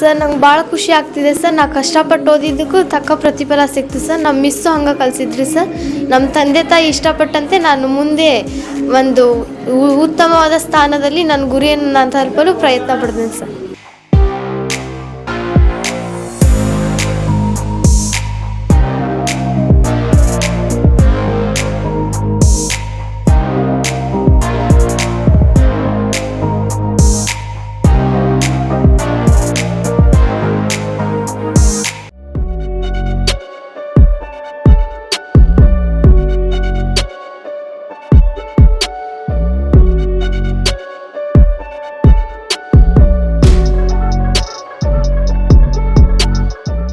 Sir ನಂಗೆ ಭಾಳ ಖುಷಿ ಆಗ್ತಿದೆ ಸರ್. ನಾ ಕಷ್ಟಪಟ್ಟು ಓದಿದ್ದಕ್ಕೂ ತಕ್ಕ ಪ್ರತಿಫಲ ಸಿಕ್ತು ಸರ್. ನಮ್ಮ ಮಿಸ್ಸು ಹಂಗೆ ಕಲಿಸಿದ್ರಿ ಸರ್. ನಮ್ಮ ತಂದೆ ತಾಯಿ ಇಷ್ಟಪಟ್ಟಂತೆ ನಾನು ಮುಂದೆ ಒಂದು ಉತ್ತಮವಾದ ಸ್ಥಾನದಲ್ಲಿ ನನ್ನ ಗುರಿಯನ್ನು ನಾನು ತಲುಪಲು ಪ್ರಯತ್ನ ಪಡ್ತೀನಿ ಸರ್.